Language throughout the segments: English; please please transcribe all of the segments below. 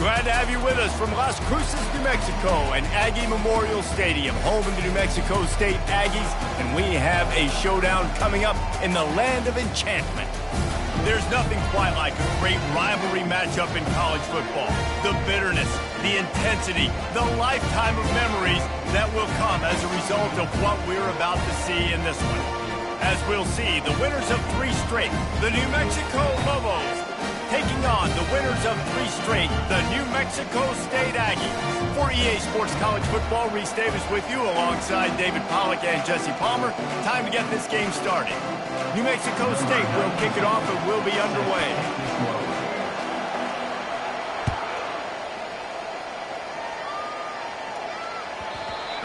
Glad to have you with us from Las Cruces, New Mexico, and Aggie Memorial Stadium, home of the New Mexico State Aggies, and we have a showdown coming up in the land of enchantment. There's nothing quite like a great rivalry matchup in college football. The bitterness, the intensity, the lifetime of memories that will come as a result of what we're about to see in this one. As we'll see, the winners of 3 straight, the New Mexico Lobos, taking on the winners of 3 straight, the New Mexico State Aggies. For EA Sports College Football, Reese Davis with you alongside David Pollack and Jesse Palmer. Time to get this game started. New Mexico State will kick it off and will be underway.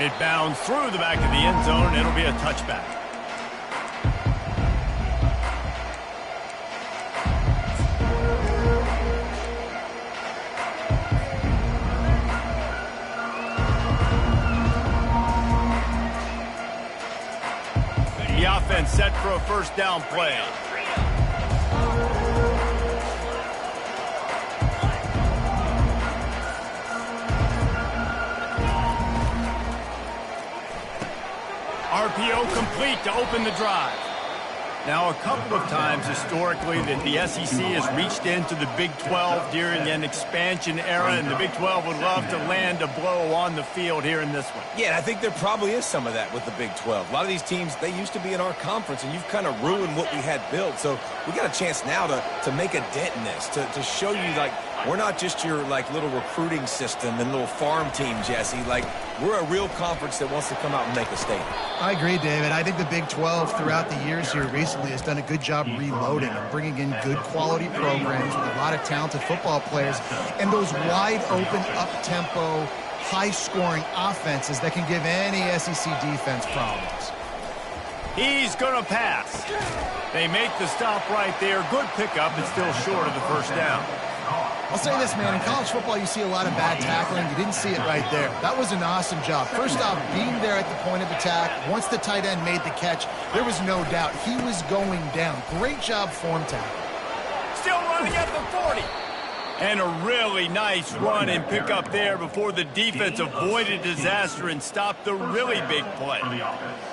It bounds through the back of the end zone. It'll be a touchback. The offense set for a first down play. RPO complete to open the drive. Now, a couple of times historically that the SEC has reached into the Big 12 during an expansion era, and the Big 12 would love to land a blow on the field here in this one. Yeah, I think there probably is some of that with the Big 12. A lot of these teams, they used to be in our conference, and you've kind of ruined what we had built. So we got a chance now to make a dent in this, to show you, like, we're not just your, like, little recruiting system and little farm team, Jesse. Like, we're a real conference that wants to come out and make a statement. I agree, David. I think the Big 12 throughout the years here recently has done a good job reloading and bringing in good quality programs with a lot of talented football players and those wide open, up-tempo, high-scoring offenses that can give any SEC defense problems. He's going to pass. They make the stop right there. Good pickup, but still short of the first down. I'll say this, man. In college football, you see a lot of bad tackling. You didn't see it right there. That was an awesome job. First off, being there at the point of attack. Once the tight end made the catch, there was no doubt he was going down. Great job form tackle. Still running at the 40. And a really nice run and pick up there before the defense avoided disaster and stopped the really big play.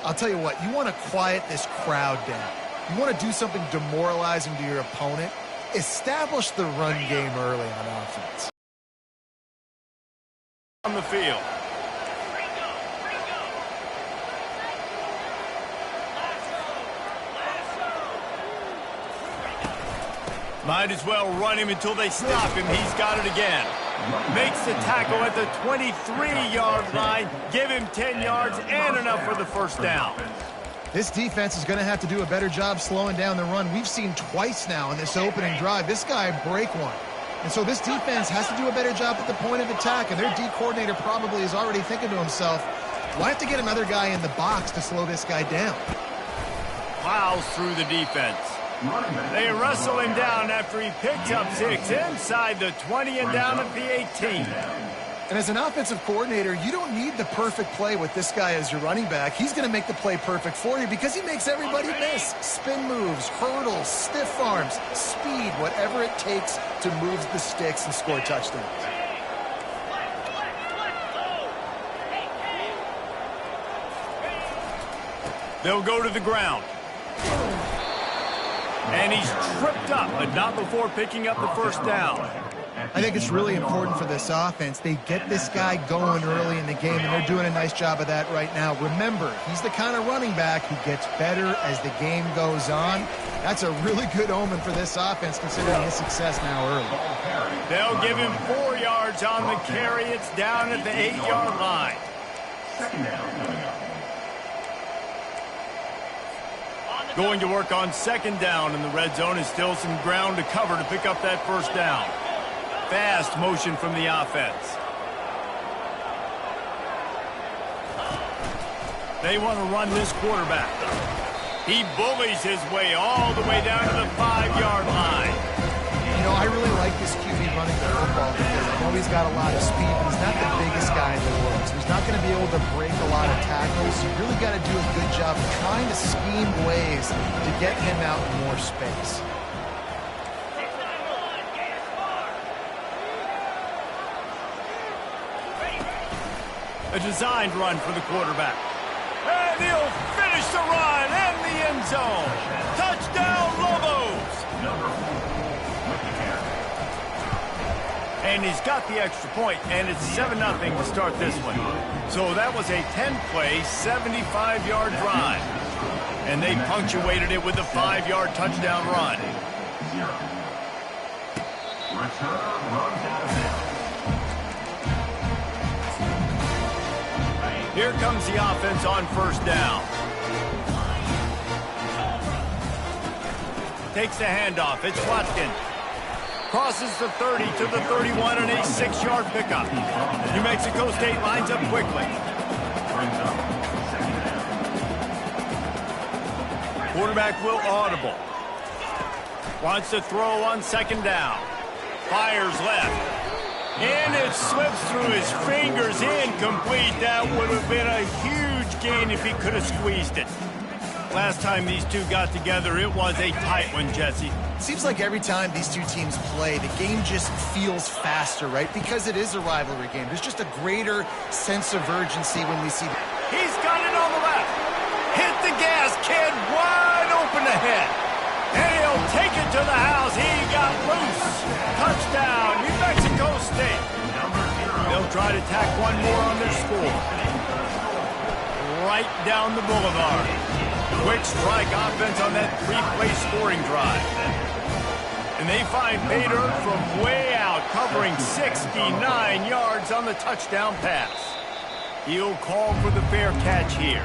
I'll tell you what, you want to quiet this crowd down. You want to do something demoralizing to your opponent. Establish the run game early on offense. On the field. Might as well run him until they stop him. He's got it again. Makes the tackle at the 23-yard line. Give him 10 yards and enough for the first down. This defense is going to have to do a better job slowing down the run. We've seen twice now in this opening drive this guy break one. And so this defense has to do a better job at the point of attack, and their D coordinator probably is already thinking to himself, well, I have to get another guy in the box to slow this guy down. Plows through the defense. They wrestle him down after he picked up 6 inside the 20 and down at the 18. And as an offensive coordinator, you don't need the perfect play with this guy as your running back. He's going to make the play perfect for you because he makes everybody miss. Spin moves, hurdles, stiff arms, speed, whatever it takes to move the sticks and score touchdowns. They'll go to the ground. And he's tripped up, but not before picking up the first down. I think it's really important for this offense. They get this guy going early in the game, and they're doing a nice job of that right now. Remember, he's the kind of running back who gets better as the game goes on. That's a really good omen for this offense, considering his success now early. They'll give him 4 yards on the carry. It's down at the 8-yard line. Going to work on second down in the red zone is still some ground to cover to pick up that first down. Fast motion from the offense. They want to run this quarterback. He bullies his way all the way down to the 5-yard line. You know, I really like this QB running the football because I know he's got a lot of speed, but he's not the biggest guy in the world. So he's not going to be able to break a lot of tackles. You really got to do a good job of trying to scheme ways to get him out in more space. A designed run for the quarterback. And he'll finish the run in the end zone. Touchdown, Lobos! And he's got the extra point, and it's 7-0 to start this one. So that was a 10-play, 75-yard drive. And they punctuated it with a 5-yard touchdown run. Here comes the offense on first down. Takes the handoff. It's Watkins. Crosses the 30 to the 31 and a 6-yard pickup. New Mexico State lines up quickly. Quarterback will audible. Wants to throw on second down. Fires left. And it slips through his fingers, incomplete. That would have been a huge gain if he could have squeezed it. Last time these two got together, it was a tight one, Jesse. Seems like every time these two teams play, the game just feels faster, right? Because it is a rivalry game. There's just a greater sense of urgency when we see... He's got it on the left. Hit the gas, kid. Wide open ahead. And he'll take it to the house. He got loose. Touchdown, New Mexico State. They'll try to tack one more on their score. Right down the boulevard. Quick strike offense on that 3-play scoring drive. And they find Bader from way out, covering 69 yards on the touchdown pass. He'll call for the fair catch here.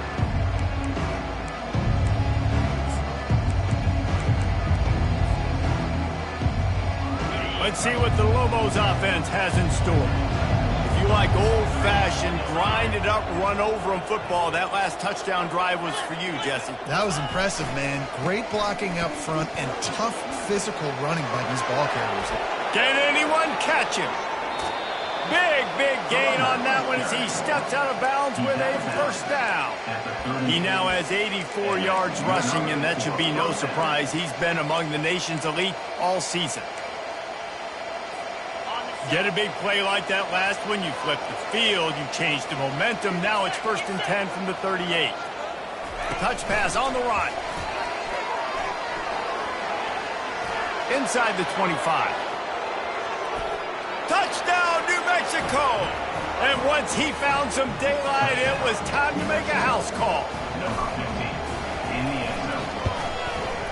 Let's see what the Lobos offense has in store. If you like old-fashioned, grind-it-up, run-over-'em football, that last touchdown drive was for you, Jesse. That was impressive, man. Great blocking up front and tough physical running by these ball carriers. Can anyone catch him? Big gain on that one as he steps out of bounds with a first down. He now has 84 yards rushing, and that should be no surprise. He's been among the nation's elite all season. Get a big play like that last one, you flip the field, you change the momentum. Now it's 1st and 10 from the 38. The touch pass on the run. Inside the 25. Touchdown, New Mexico! And once he found some daylight, it was time to make a house call.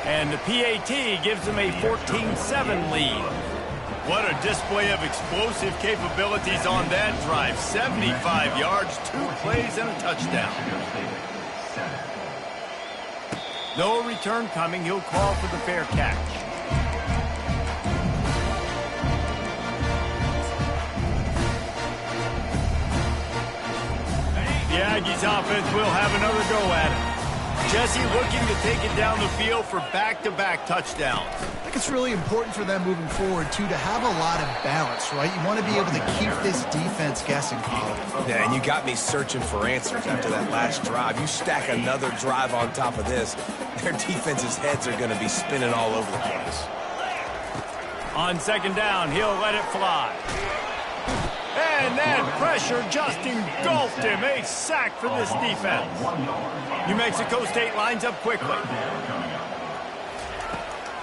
And the PAT gives them a 14-7 lead. What a display of explosive capabilities on that drive. 75 yards, 2 plays, and a touchdown. No return coming. He'll call for the fair catch. The Aggies offense will have another go at it. Jesse looking to take it down the field for back-to-back touchdowns. I think it's really important for them moving forward, too, to have a lot of balance, right? You want to be able to keep this defense guessing, Colin. Yeah, and you got me searching for answers after that last drive. You stack another drive on top of this, their defense's heads are going to be spinning all over the place. On second down, he'll let it fly. And that pressure just engulfed him. A sack for this defense. New Mexico State lines up quickly.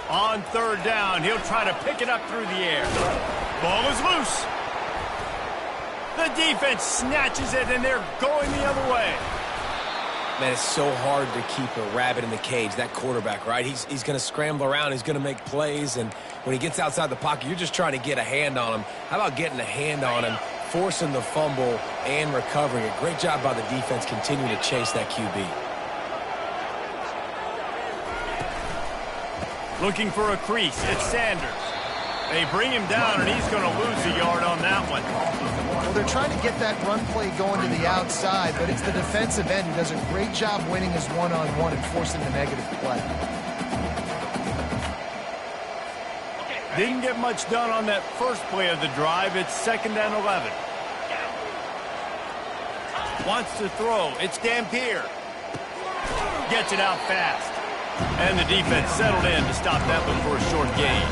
On third down, he'll try to pick it up through the air. Ball is loose. The defense snatches it, and they're going the other way. Man, it's so hard to keep a rabbit in the cage, that quarterback, right? He's going to scramble around, he's going to make plays, and when he gets outside the pocket, you're just trying to get a hand on him. How about getting a hand on him, forcing the fumble, and recovering it? Great job by the defense continuing to chase that QB. Looking for a crease, it's Sanders. They bring him down, and he's going to lose a yard on that one. Well, they're trying to get that run play going to the outside, but it's the defensive end who does a great job winning his one-on-one and forcing the negative play. Didn't get much done on that first play of the drive. It's 2nd and 11. Wants to throw. It's Dampier. Gets it out fast. And the defense settled in to stop that one for a short gain.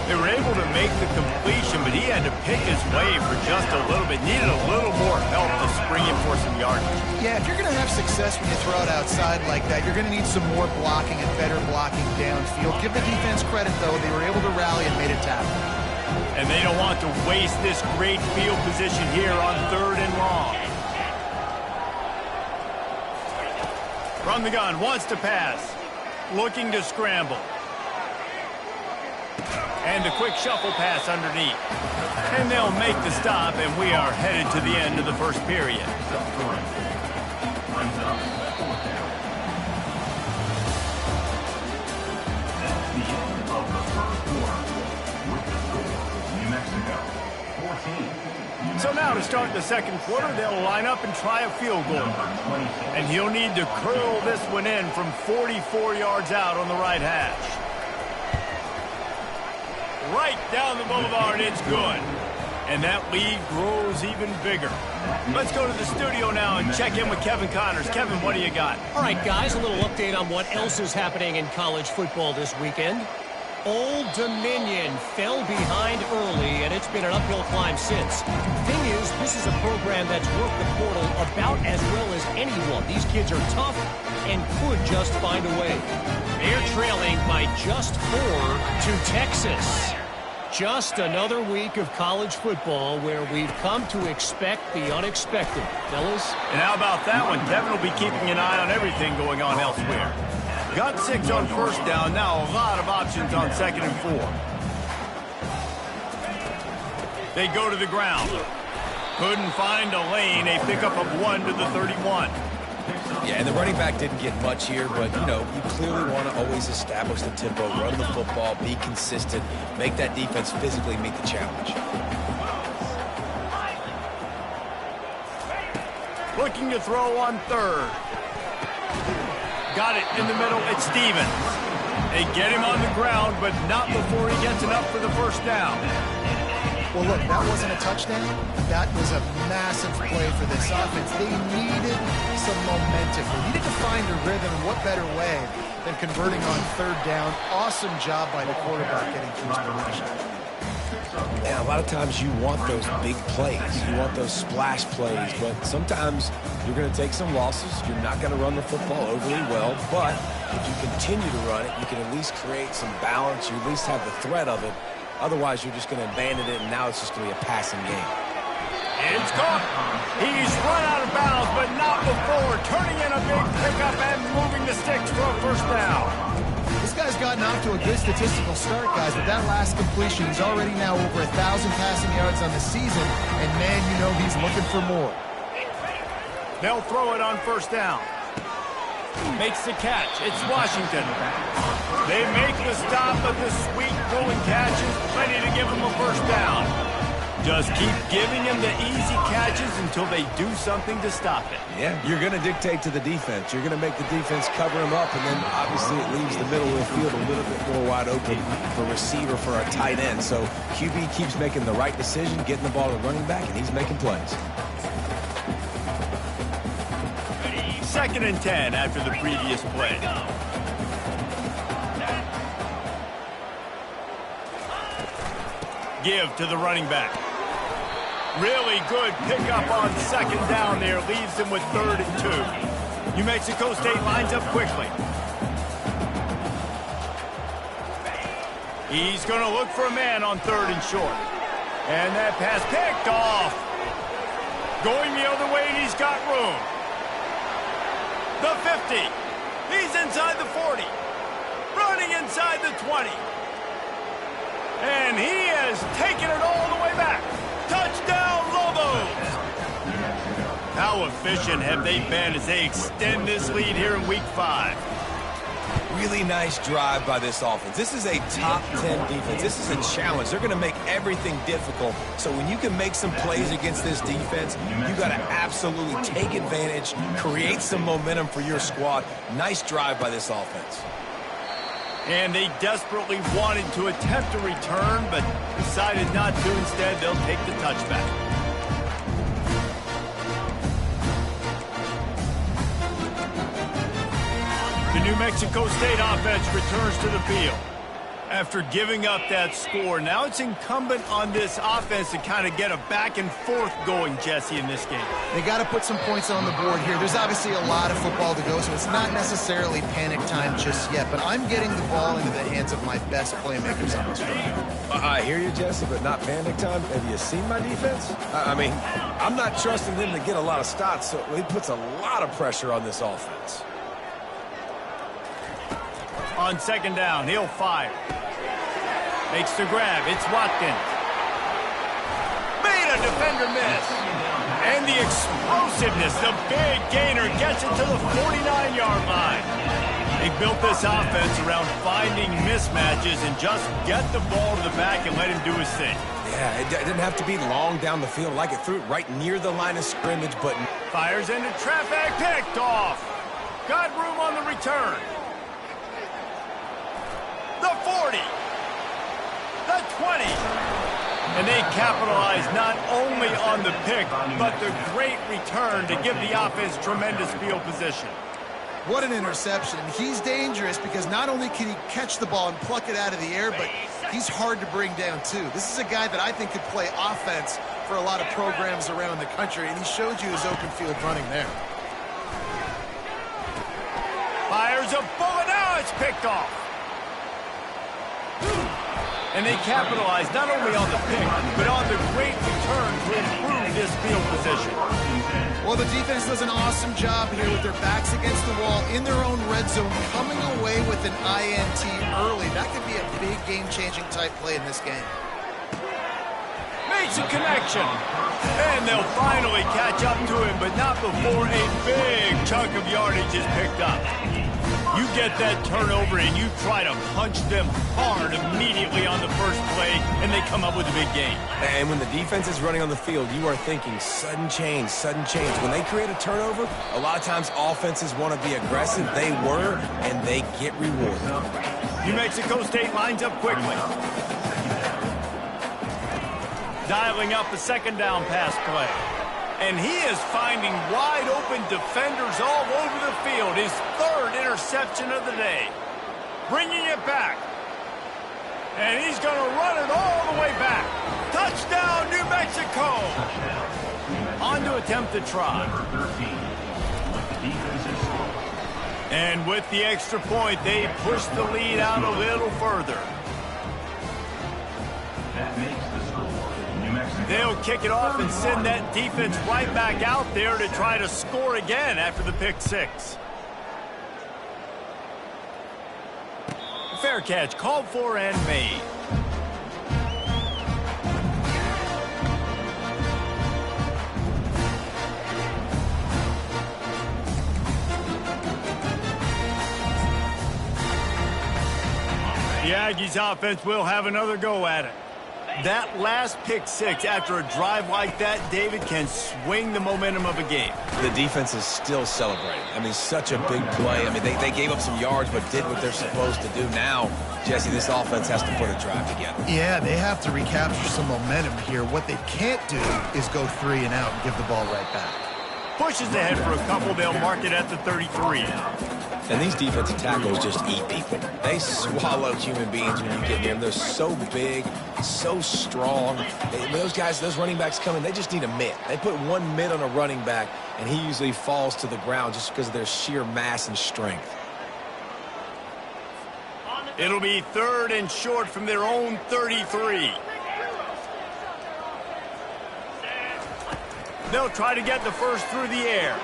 They were able to make the completion, but he had to pick his way for just a little bit. Needed a little more help to spring him for some yardage. Yeah, if you're going to have success when you throw it outside like that, you're going to need some more blocking and better blocking downfield. Give the defense credit, though. They were able to rally and made a tackle. And they don't want to waste this great field position here on 3rd and long. From the gun, wants to pass. Looking to scramble. And a quick shuffle pass underneath. And they'll make the stop, and we are headed to the end of the first period. So now to start the second quarter, they'll line up and try a field goal. And he'll need to curl this one in from 44 yards out on the right hash. Right down the boulevard, it's good. And that lead grows even bigger. Let's go to the studio now and check in with Kevin Connors. Kevin, what do you got? All right, guys, a little update on what else is happening in college football this weekend. Old Dominion fell behind early, and it's been an uphill climb since. Thing is, this is a program that's worked the portal about as well as anyone. These kids are tough and could just find a way. They're trailing by just 4 to Texas. Just another week of college football where we've come to expect the unexpected. Fellas? And how about that one? Kevin will be keeping an eye on everything going on elsewhere. Got 6 on first down. Now a lot of options on 2nd and 4. They go to the ground. Couldn't find a lane. A pickup of 1 to the 31. Yeah, and the running back didn't get much here, but, you know, you clearly want to always establish the tempo, run the football, be consistent, make that defense physically meet the challenge. Looking to throw on 3rd. Got it in the middle. It's Stevens. They get him on the ground, but not before he gets enough for the first down. Well, look, that wasn't a touchdown. That was a massive play for this offense. They needed some momentum. They needed to find a rhythm, and what better way than converting on 3rd down. Awesome job by the quarterback getting through his progression. And a lot of times you want those big plays. You want those splash plays, but sometimes you're going to take some losses. You're not going to run the football overly well, but if you continue to run it, you can at least create some balance. You at least have the threat of it. Otherwise, you're just going to abandon it, and now it's just going to be a passing game. It's caught. He's run out of bounds, but not before turning in a big pickup and moving the sticks for a first down. This guy's gotten off to a good statistical start, guys. With that last completion, he's already now over 1,000 passing yards on the season, and, man, you know he's looking for more. They'll throw it on first down. Makes the catch. It's Washington. They make the stop, but the sweet rolling catch is plenty to give them a first down. Just keep giving them the easy catches until they do something to stop it. Yeah, you're going to dictate to the defense. You're going to make the defense cover him up, and then obviously it leaves the middle of the field a little bit more wide open for receiver, for a tight end. So QB keeps making the right decision, getting the ball to the running back, and he's making plays. 2nd and 10 after the previous play. Give to the running back. Really good pickup on 2nd down there. Leaves him with 3rd and 2. New Mexico State lines up quickly. He's going to look for a man on 3rd and short. And that pass picked off. Going the other way, and he's got room. The 50. He's inside the 40. Running inside the 20. And he has taken it all the way back. Touchdown, Lobos! How efficient have they been as they extend this lead here in Week 5? Really nice drive by this offense. This is a top 10 defense. This is a challenge. They're going to make everything difficult. So when you can make some plays against this defense, you got to absolutely take advantage, create some momentum for your squad. Nice drive by this offense. And they desperately wanted to attempt a return, but decided not to. Instead, they'll take the touchback. The New Mexico State offense returns to the field. After giving up that score, now it's incumbent on this offense to kind of get a back and forth going, Jesse, in this game. They got to put some points on the board here. There's obviously a lot of football to go, so it's not necessarily panic time just yet, but I'm getting the ball into the hands of my best playmakers on this drive. I hear you, Jesse, but not panic time. Have you seen my defense? I mean, I'm not trusting them to get a lot of stops, so it puts a lot of pressure on this offense. On second down, he'll fire. Makes the grab. It's Watkins. Made a defender miss. And the explosiveness, the big gainer gets it to the 49-yard line. They built this offense around finding mismatches and just get the ball to the back and let him do his thing. Yeah, it didn't have to be long down the field. Like it threw it right near the line of scrimmage, but... Fires into traffic, picked off. Got room on the return. The 40. The 20. And they capitalize not only on the pick, but the great return to give the offense tremendous field position. What an interception. He's dangerous because not only can he catch the ball and pluck it out of the air, but he's hard to bring down, too. This is a guy that I think could play offense for a lot of programs around the country, and he showed you his open field running there. Fires a bullet. Now it's picked off. And they capitalize not only on the pick, but on the great return to improve this field position. Well, the defense does an awesome job here with their backs against the wall in their own red zone, coming away with an INT early. That could be a big game-changing type play in this game. Makes a connection. And they'll finally catch up to him, but not before a big chunk of yardage is picked up. You get that turnover and you try to punch them hard immediately on the first play, and they come up with a big gain. And when the defense is running on the field, you are thinking sudden change, sudden change. When they create a turnover, a lot of times offenses want to be aggressive. They were, and they get rewarded. New Mexico State lines up quickly. Dialing up a second down pass play. And he is finding wide-open defenders all over the field. His third interception of the day. Bringing it back. And he's going to run it all the way back. Touchdown, New Mexico! On to attempt the try. And with the extra point, they push the lead out a little further. They'll kick it off and send that defense right back out there to try to score again after the pick six. Fair catch, called for and made. The Aggies offense will have another go at it. That last pick six after a drive like that, David, can swing the momentum of a game. The defense is still celebrating. I mean, such a big play. I mean, they gave up some yards but did what they're supposed to do. Now, Jesse, this offense has to put a drive together. Yeah, they have to recapture some momentum here. What they can't do is go 3 and out and give the ball right back. Pushes ahead for a couple. They'll mark it at the 33. And these defensive tackles just eat people. They swallow human beings when you get near them. They're so big, so strong. When those guys, those running backs come in, they just need a mitt. They put one mitt on a running back, and he usually falls to the ground just because of their sheer mass and strength. It'll be 3rd and short from their own 33. They'll try to get the first through the air.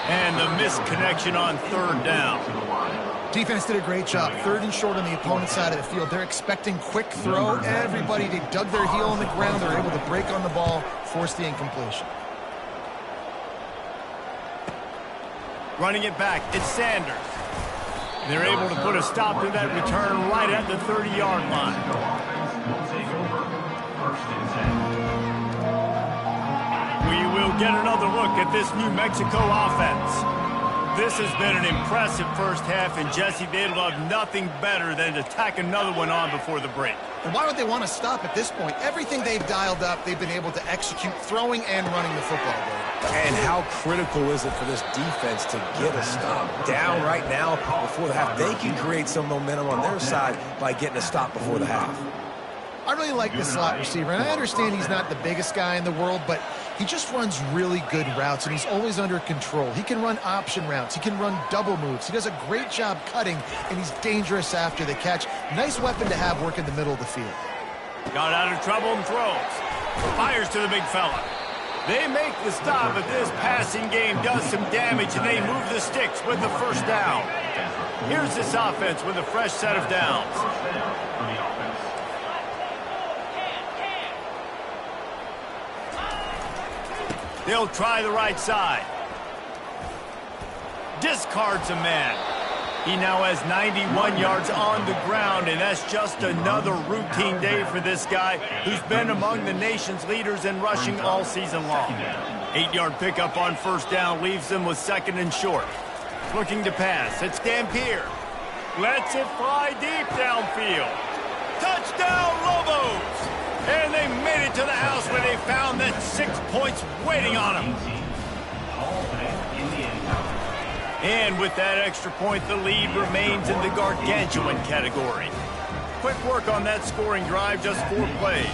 And the misconnection on 3rd down. Defense did a great job. 3rd and short on the opponent's side of the field. They're expecting quick throw. Everybody, they dug their heel on the ground. They're able to break on the ball, force the incompletion. Running it back, it's Sanders. They're able to put a stop to that return right at the 30-yard line. We will get another look at this New Mexico offense. This has been an impressive first half, and Jesse, they'd love nothing better than to tack another one on before the break. And why would they want to stop at this point? Everything they've dialed up, they've been able to execute, throwing and running the football game. And how critical is it for this defense to get a stop down right now before the half? They can create some momentum on their side by getting a stop before the half. I really like the slot receiver, and I understand he's not the biggest guy in the world, but he just runs really good routes, and he's always under control. He can run option routes. He can run double moves. He does a great job cutting, and he's dangerous after the catch. Nice weapon to have work in the middle of the field. Got out of trouble and throws. Fires to the big fella. They make the stop, but this passing game does some damage, and they move the sticks with the first down. Here's this offense with a fresh set of downs. They'll try the right side. Discards a man. He now has 91 yards on the ground, and that's just another routine day for this guy who's been among the nation's leaders in rushing all season long. 8-yard pickup on first down leaves them with second and short. Looking to pass. It's Dampier. Lets it fly deep downfield. Touchdown, Lobos! And they made it to the house where they found that 6 points waiting on them. And with that extra point, the lead remains in the gargantuan category. Quick work on that scoring drive, just 4 plays.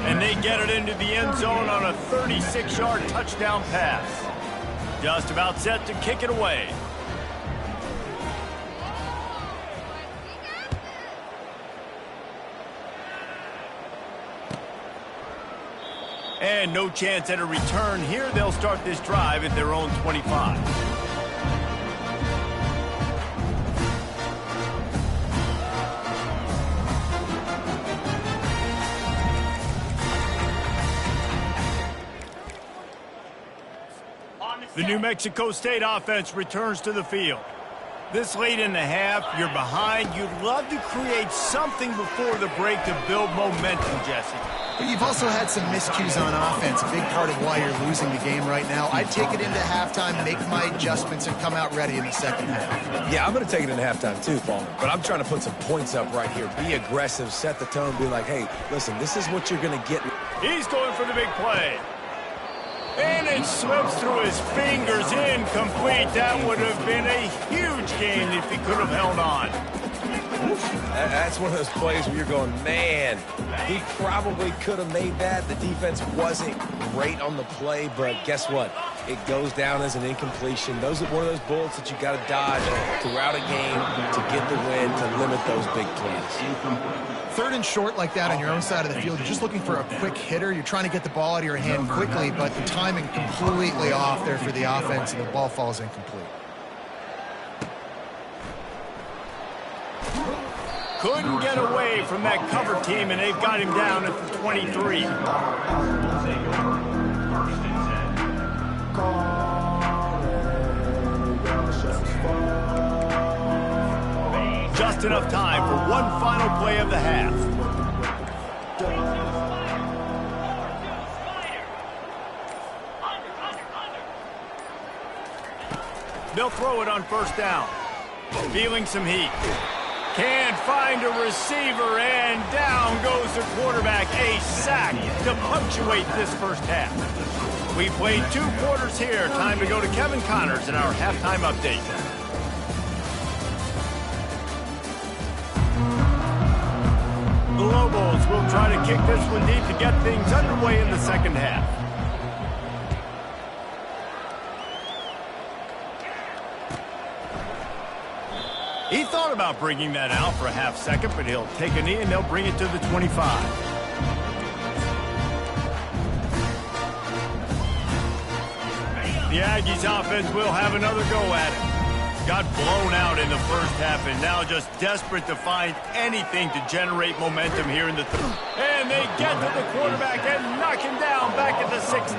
And they get it into the end zone on a 36-yard touchdown pass. Just about set to kick it away. And no chance at a return here. They'll start this drive at their own 25. The New Mexico State offense returns to the field. This late in the half, you're behind. You'd love to create something before the break to build momentum, Jesse. But you've also had some miscues on offense, a big part of why you're losing the game right now. I'd take it into halftime, make my adjustments, and come out ready in the second half. Yeah, I'm going to take it into halftime too, Paul. But I'm trying to put some points up right here. Be aggressive, set the tone, be like, hey, listen, this is what you're going to get. He's going for the big play. And it slips through his fingers, incomplete. That would have been a huge gain if he could have held on. That's one of those plays where you're going, man, he probably could have made that. The defense wasn't great on the play, but guess what? It goes down as an incompletion. Those are one of those bullets that you got to dodge throughout a game to get the win, to limit those big plays. Third and short like that on your own side of the field, you're just looking for a quick hitter. You're trying to get the ball out of your hand quickly, but the timing completely off there for the offense, and the ball falls incomplete. Couldn't get away from that cover team, and they've got him down at the 23. Just enough time for one final play of the half. They'll throw it on first down. Feeling some heat. Can't find a receiver, and down goes the quarterback. A sack to punctuate this first half. We played 2 quarters here. Time to go to Kevin Connors in our halftime update. The Lobos will try to kick this one deep to get things underway in the second half. He thought about bringing that out for a half second, but he'll take a knee and they'll bring it to the 25. The Aggies offense will have another go at it. Got blown out in the first half and now just desperate to find anything to generate momentum here in the third. And they get to the quarterback and knock him down back at the 16.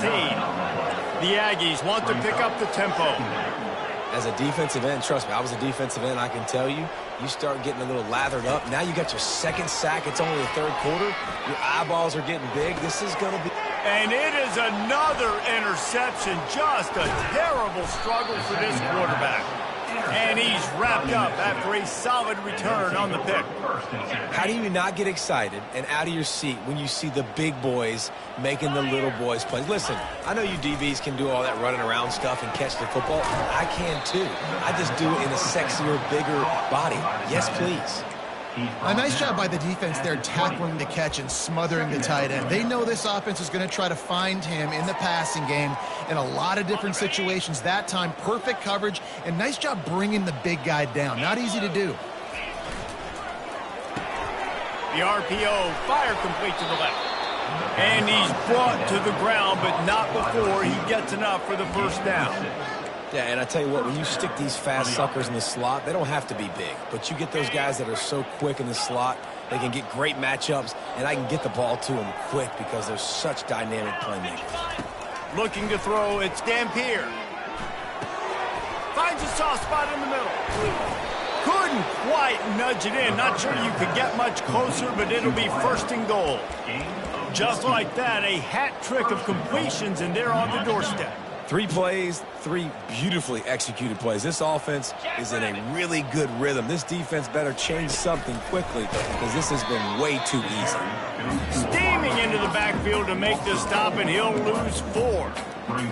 The Aggies want to pick up the tempo. As a defensive end, trust me, I was a defensive end, I can tell you, you start getting a little lathered up. Now you got your second sack. It's only the third quarter. Your eyeballs are getting big. This is going to be... And it is another interception. Just a terrible struggle for this quarterback. And he's wrapped up after a solid return on the pick. How do you not get excited and out of your seat when you see the big boys making the little boys play? Listen, I know you DBs can do all that running around stuff and catch the football. I can too. I just do it in a sexier, bigger body. Yes, please. A nice job by the defense there tackling the catch and smothering the tight end. They know this offense is going to try to find him in the passing game in a lot of different situations. That time, perfect coverage, and nice job bringing the big guy down. Not easy to do. The RPO, fire complete to the left. And he's brought to the ground, but not before he gets enough for the first down. Yeah, and I tell you what, when you stick these fast suckers in the slot, they don't have to be big. But you get those guys that are so quick in the slot, they can get great matchups, and I can get the ball to them quick because they're such dynamic playmakers. Looking to throw, it's Dampier. Finds a soft spot in the middle. Couldn't quite nudge it in. Not sure you could get much closer, but it'll be first and goal. Just like that, a hat trick of completions, and they're on the doorstep. 3 plays, 3 beautifully executed plays. This offense is in a really good rhythm. This defense better change something quickly because this has been way too easy. Steaming into the backfield to make the stop, and he'll lose 4.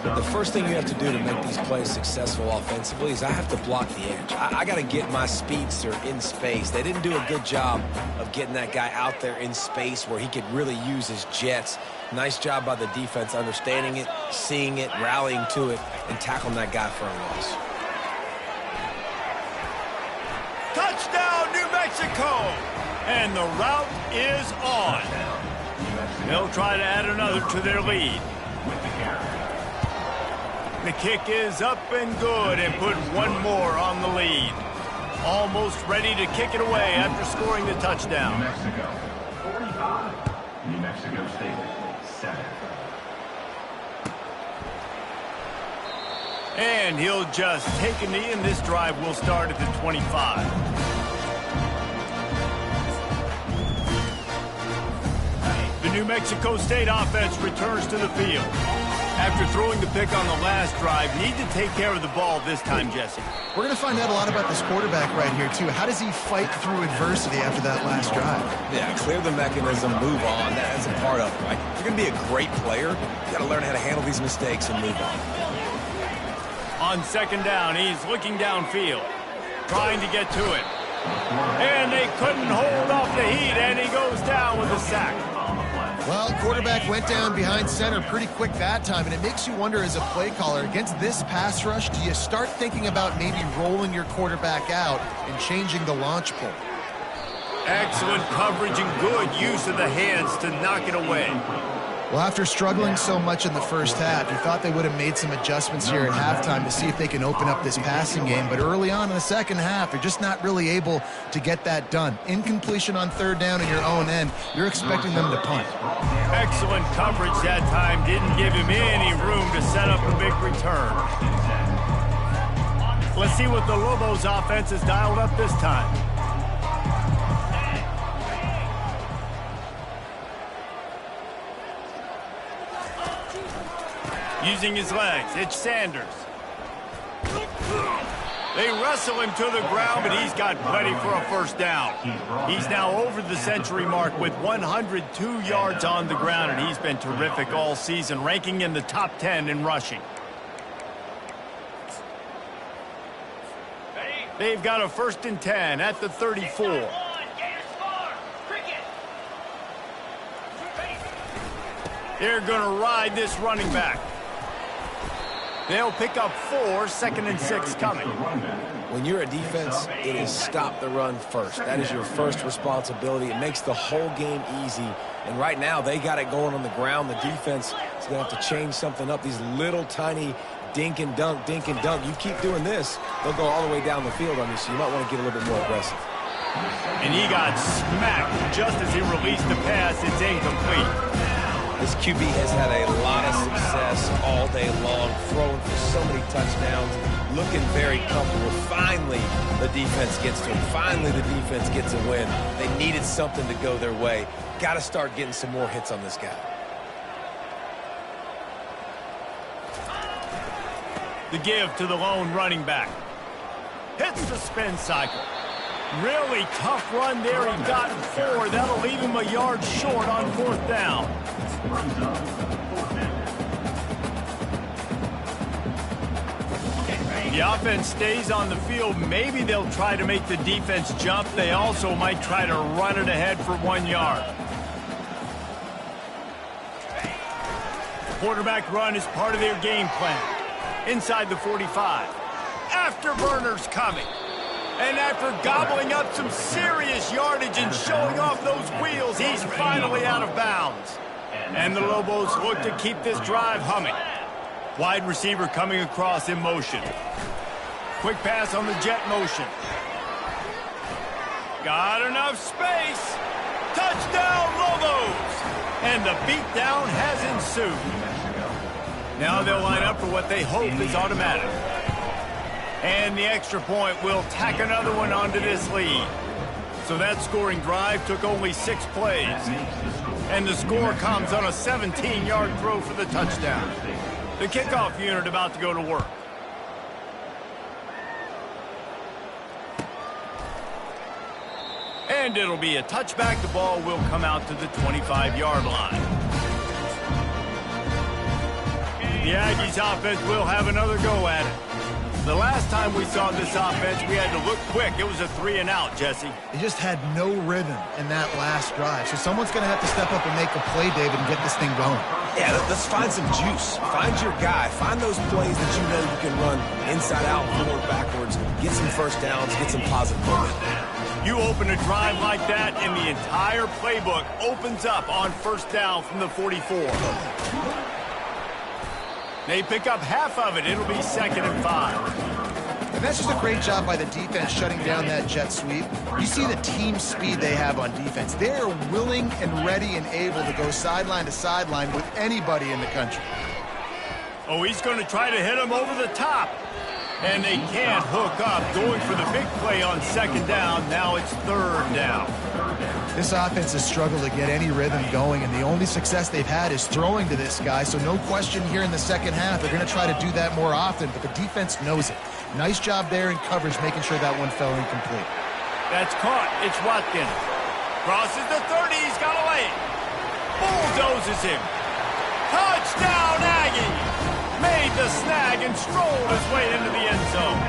The first thing you have to do to make these plays successful offensively is I have to block the edge. I got to get my speedster in space. They didn't do a good job of getting that guy out there in space where he could really use his jets. Nice job by the defense understanding it, seeing it, rallying to it, and tackling that guy for a loss. Touchdown, New Mexico! And the route is on. They'll try to add another to their lead. The kick is up and good and put one more on the lead. Almost ready to kick it away after scoring the touchdown. New Mexico, 45. New Mexico State, 7. And he'll just take a knee, and this drive will start at the 25. The New Mexico State offense returns to the field. After throwing the pick on the last drive, need to take care of the ball this time, Jesse. We're going to find out a lot about this quarterback right here, too. How does he fight through adversity after that last drive? Yeah, clear the mechanism, move on. That's a part of it, right? If you're going to be a great player, you got to learn how to handle these mistakes and move on. On second down, he's looking downfield, trying to get to it. And they couldn't hold off the heat, and he goes down with a sack. Well, quarterback went down behind center pretty quick that time, and it makes you wonder as a play caller, against this pass rush, do you start thinking about maybe rolling your quarterback out and changing the launch point? Excellent coverage and good use of the hands to knock it away. Well, after struggling so much in the first half, you thought they would have made some adjustments here at halftime to see if they can open up this passing game. But early on in the second half, you're just not really able to get that done. Incompletion on third down in your own end, you're expecting them to punt. Excellent coverage that time. Didn't give him any room to set up a big return. Let's see what the Lobos offense has dialed up this time. Using his legs, it's Sanders. They wrestle him to the ground, but he's got plenty for a first down. He's now over the century mark with 102 yards on the ground, and he's been terrific all season, ranking in the top 10 in rushing. They've got a 1st and 10 at the 34. They're going to ride this running back. They'll pick up 4, 2nd and 6 coming. When you're a defense, it is stop the run first. That is your first responsibility. It makes the whole game easy. And right now, they got it going on the ground. The defense is going to have to change something up. These little tiny dink and dunk, dink and dunk. You keep doing this, they'll go all the way down the field on you, so you might want to get a little bit more aggressive. And he got smacked just as he released the pass. It's incomplete. This QB has had a lot of success all day long, throwing for so many touchdowns, looking very comfortable. Finally, the defense gets to him. Finally, the defense gets a win. They needed something to go their way. Got to start getting some more hits on this guy. The give to the lone running back. Hits the spin cycle. Really tough run there. He got 4. That'll leave him a yard short on 4th down. The offense stays on the field. Maybe they'll try to make the defense jump. They also might try to run it ahead for 1 yard. Quarterback run is part of their game plan. Inside the 45. Afterburners coming. And after gobbling up some serious yardage and showing off those wheels, he's finally out of bounds. And the Lobos look to keep this drive humming. Wide receiver coming across in motion. Quick pass on the jet motion. Got enough space. Touchdown, Lobos! And the beatdown has ensued. Now they'll line up for what they hope is automatic. And the extra point will tack another one onto this lead. So that scoring drive took only 6 plays. And the score comes on a 17-yard throw for the touchdown. The kickoff unit about to go to work. And it'll be a touchback. The ball will come out to the 25-yard line. The Aggies offense will have another go at it. The last time we saw this offense, we had to look quick. It was a 3-and-out, Jesse. They just had no rhythm in that last drive. So someone's going to have to step up and make a play, David, and get this thing going. Yeah, let's find some juice. Find your guy. Find those plays that you know you can run inside out, forward, backwards. Get some first downs. Get some positive momentum. You open a drive like that, and the entire playbook opens up on 1st down from the 44. They pick up half of it. It'll be 2nd and 5. And that's just a great job by the defense shutting down that jet sweep. You see the team speed they have on defense. They are willing and ready and able to go sideline to sideline with anybody in the country. Oh, he's going to try to hit him over the top. And they can't hook up. Going for the big play on 2nd down. Now it's 3rd down. This offense has struggled to get any rhythm going, and the only success they've had is throwing to this guy. So no question here in the second half, they're going to try to do that more often, but the defense knows it. Nice job there in coverage, making sure that one fell incomplete. That's caught. It's Watkins. Crosses the 30. He's got to lay it. Bulldozes him. Touchdown, Aggie! Made the snag and strolled his way into the end zone.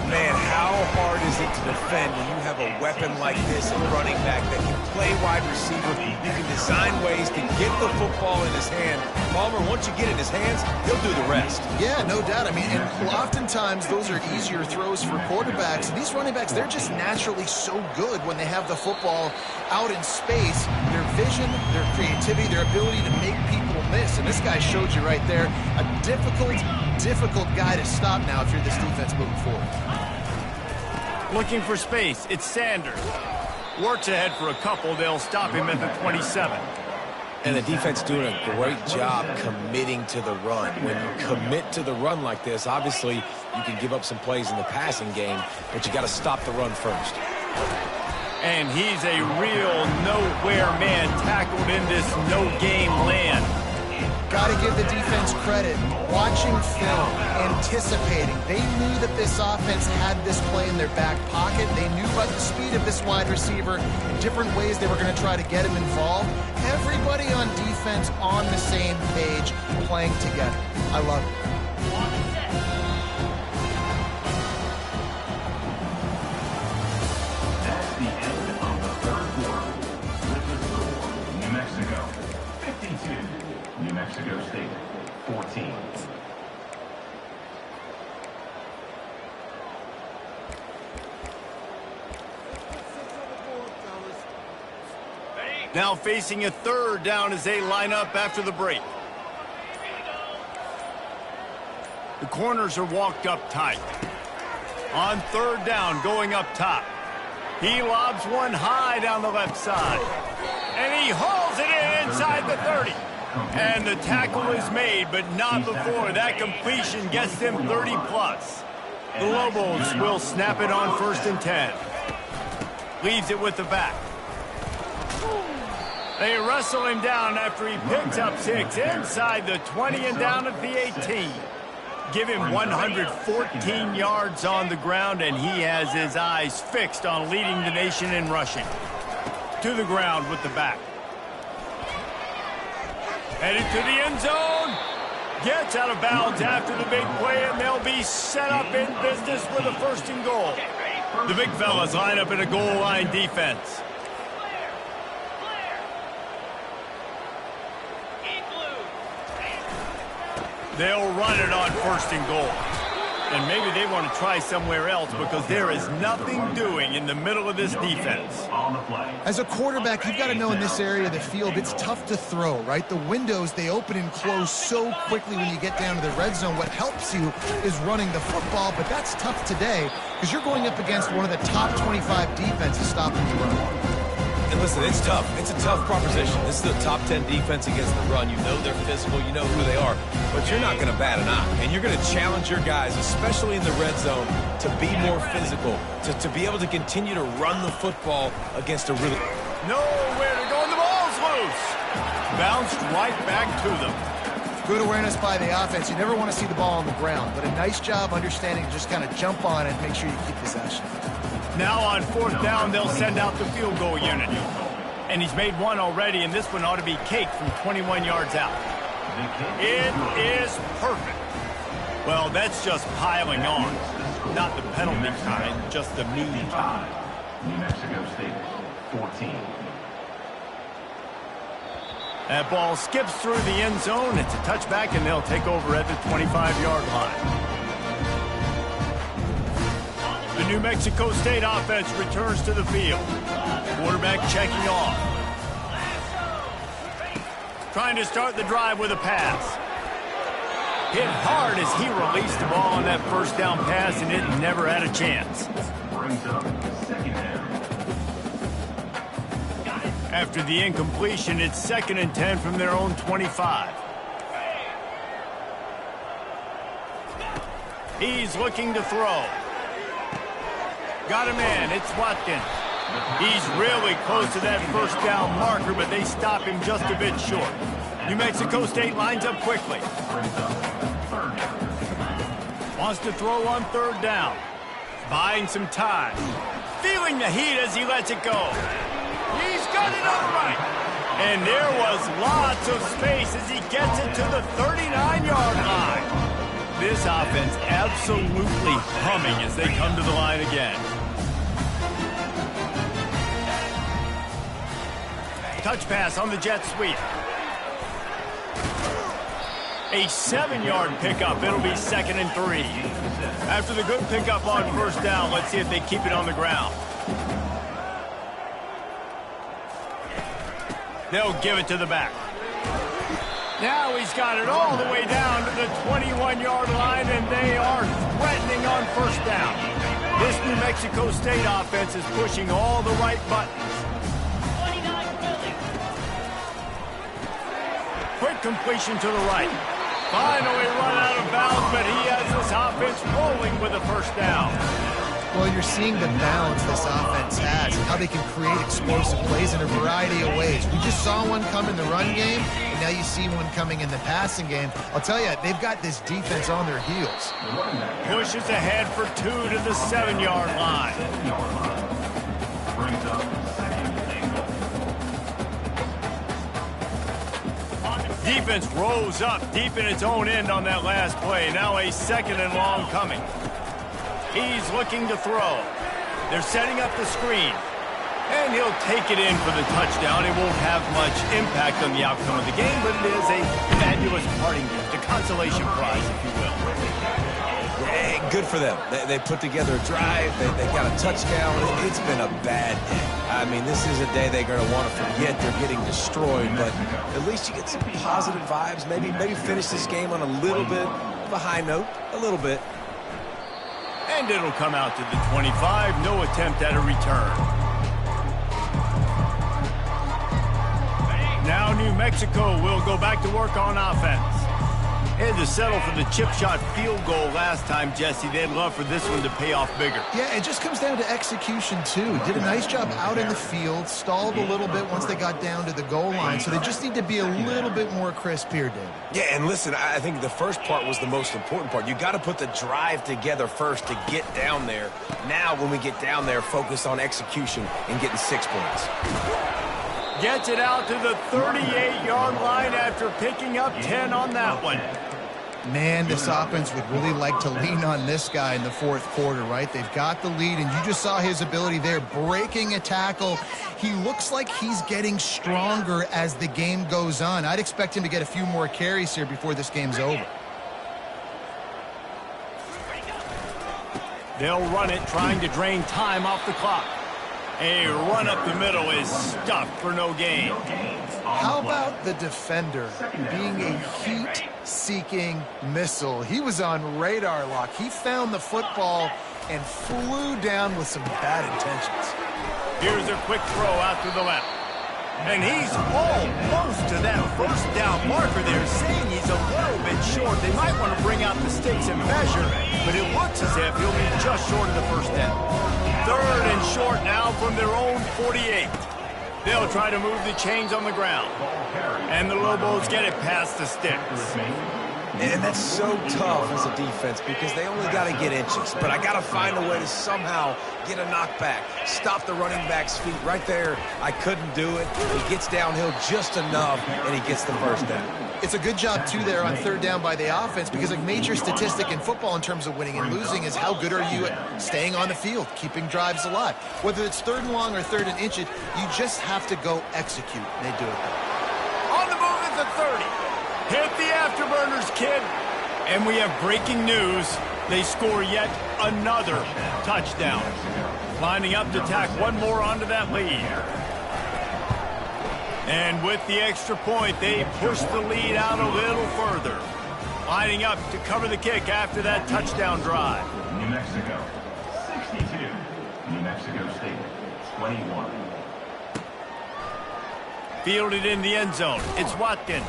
Man, how hard is it to defend when you have a weapon like this, a running back that can play wide receiver? You can design ways to get the football in his hand. Palmer, once you get it in his hands, he'll do the rest. Yeah, no doubt. I mean, and oftentimes those are easier throws for quarterbacks. And these running backs, they're just naturally so good when they have the football out in space. Their vision, their creativity, their ability to make people miss. And this guy showed you right there, a difficult guy to stop now if you're this defense moving forward. Looking for space. It's Sanders. Works ahead for a couple. They'll stop him at the 27. And the defense doing a great job committing to the run. When you commit to the run like this, obviously you can give up some plays in the passing game, but you got to stop the run first. And he's a real nowhere man tackled in this no-game land. Got to give the defense credit. Watching film, anticipating. They knew that this offense had this play in their back pocket. They knew about the speed of this wide receiver in different ways they were going to try to get him involved. Everybody on defense on the same page, playing together. I love it. That's the end of the 3rd quarter. With the score, New Mexico 52, New Mexico State 14. Now facing a 3rd down as they line up after the break. The corners are walked up tight. On 3rd down, going up top. He lobs one high down the left side. And he hauls it in inside the 30. And the tackle is made, but not before that completion gets them 30+. The Lobos will snap it on 1st and 10. Leaves it with the back. They wrestle him down after he picks up 6 inside the 20 and down at the 18. Give him 114 yards on the ground, and he has his eyes fixed on leading the nation in rushing. To the ground with the back. Headed to the end zone. Gets out of bounds after the big play, and they'll be set up in business with a 1st and goal. The big fellas line up in a goal line defense. They'll run it on 1st and goal. And maybe they want to try somewhere else because there is nothing doing in the middle of this defense. As a quarterback, you've got to know in this area of the field, it's tough to throw, right? The windows, they open and close so quickly when you get down to the red zone. What helps you is running the football, but that's tough today because you're going up against one of the top 25 defenses stopping the run. And listen, it's tough. It's a tough proposition. This is the top 10 defense against the run. You know they're physical. You know who they are. But you're not going to bat an eye. And you're going to challenge your guys, especially in the red zone, to be more physical, to be able to continue to run the football against a really... Nowhere to go, and the ball's loose. Bounced right back to them. Good awareness by the offense. You never want to see the ball on the ground, but a nice job understanding to just kind of jump on it and make sure you keep possession. Now on 4th down, they'll send out the field goal unit. And he's made one already, and this one ought to be cake from 21 yards out. It is perfect. Well, that's just piling on. Not the penalty kind, just the mean kind. New Mexico State, 14. That ball skips through the end zone. It's a touchback, and they'll take over at the 25-yard line. The New Mexico State offense returns to the field. Quarterback checking off. Trying to start the drive with a pass. Hit hard as he released the ball on that 1st down pass, and it never had a chance. Brings up 2nd down. After the incompletion, it's 2nd and 10 from their own 25. He's looking to throw. Got him in. It's Watkins. He's really close to that 1st down marker, but they stop him just a bit short. New Mexico State lines up quickly. Wants to throw on 3rd down. Buying some time. Feeling the heat as he lets it go. He's got it all right. And there was lots of space as he gets it to the 39-yard line. This offense absolutely humming as they come to the line again. Touch pass on the jet sweep. A 7-yard pickup. It'll be 2nd and 3. After the good pickup on 1st down, let's see if they keep it on the ground. They'll give it to the back. Now he's got it all the way down to the 21-yard line, and they are threatening on 1st down. This New Mexico State offense is pushing all the right buttons. Quick completion to the right. Finally run out of bounds, but he has this offense rolling with a 1st down. Well, you're seeing the balance this offense has and how they can create explosive plays in a variety of ways. We just saw one come in the run game, and now you see one coming in the passing game. I'll tell you, they've got this defense on their heels. Pushes ahead for 2 to the 7-yard line. Brings up 2nd and goal. Defense rose up deep in its own end on that last play. Now a 2nd and long coming. He's looking to throw. They're setting up the screen. And he'll take it in for the touchdown. It won't have much impact on the outcome of the game, but it is a fabulous parting gift, a consolation prize, if you will. Hey, good for them. They put together a drive. They got a touchdown. It's been a bad day. I mean, this is a day they're going to want to forget. They're getting destroyed, but at least you get some positive vibes. Maybe finish this game on a little bit of a high note, a little bit. And it'll come out to the 25. No attempt at a return. Now New Mexico will go back to work on offense. Had to settle for the chip shot field goal last time, Jesse. They'd love for this one to pay off bigger. Yeah, it just comes down to execution, too. Did a nice job out in the field, stalled a little bit once they got down to the goal line, so they just need to be a little bit more crisp here, David. Yeah, and listen, I think the first part was the most important part. You got to put the drive together first to get down there. Now, when we get down there, focus on execution and getting 6 points. Gets it out to the 38-yard line after picking up 10 on that one. Man, this offense would really like to lean on this guy in the fourth quarter, right? They've got the lead, and you just saw his ability there, breaking a tackle. He looks like he's getting stronger as the game goes on. I'd expect him to get a few more carries here before this game's over. They'll run it, trying to drain time off the clock. A run up the middle is stuffed for no gain. How about the defender being a heat-seeking missile? He was on radar lock. He found the football and flew down with some bad intentions. Here's a quick throw out to the left. And he's almost to that first down marker there, saying he's a little bit short. They might want to bring out the sticks and measure, but it looks as if he'll be just short of the first down. Third and short now from their own 48. They'll try to move the chains on the ground. And the Lobos get it past the sticks. And that's so tough as a defense because they only got to get inches. But I got to find a way to somehow get a knockback, stop the running back's feet. Right there, I couldn't do it. He gets downhill just enough, and he gets the first down. It's a good job, too, there on third down by the offense because a major statistic in football in terms of winning and losing is how good are you at staying on the field, keeping drives alive. Whether it's third and long or third and inches, you just have to go execute. They do it. On the move at the 30. Hit the afterburners, kid. And we have breaking news. They score yet another touchdown. Lining up to tack one more onto that lead. And with the extra point, they push the lead out a little further. Lining up to cover the kick after that touchdown drive. New Mexico, 62. New Mexico State, 21. Fielded in the end zone. It's Watkins.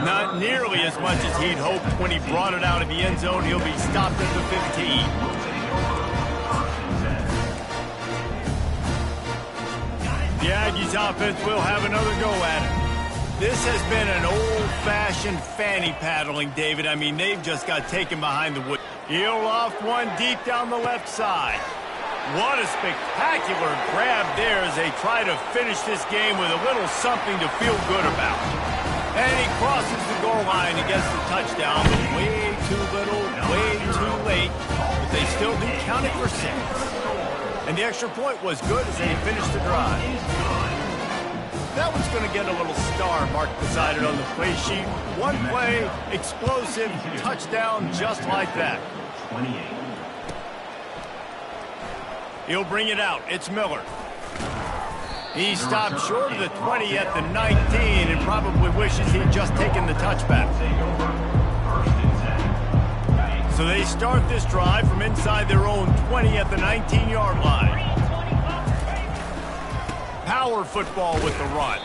Not nearly as much as he'd hoped when he brought it out of the end zone. He'll be stopped at the 15. The Aggies offense will have another go at it. This has been an old-fashioned fanny paddling, David. I mean, they've just got taken behind the wood. He'll loft one deep down the left side. What a spectacular grab there as they try to finish this game with a little something to feel good about. And he crosses the goal line and gets the touchdown, but way too little, way too late. But they still do count it for 6. And the extra point was good as they finished the drive. That one's going to get a little star marked beside it on the play sheet. One play, explosive, touchdown just like that. 28. He'll bring it out. It's Miller. He stopped short of the 20 at the 19 and probably wishes he'd just taken the touchback. So they start this drive from inside their own 20 at the 19-yard line. Power football with the run.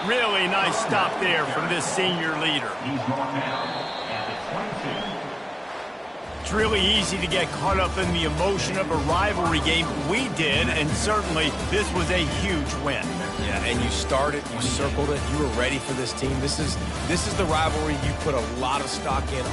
Really nice stop there from this senior leader. He's marked down at the 22. It's really easy to get caught up in the emotion of a rivalry game. We did, and certainly this was a huge win. Yeah, and you started, you circled it, you were ready for this team. This is the rivalry you put a lot of stock in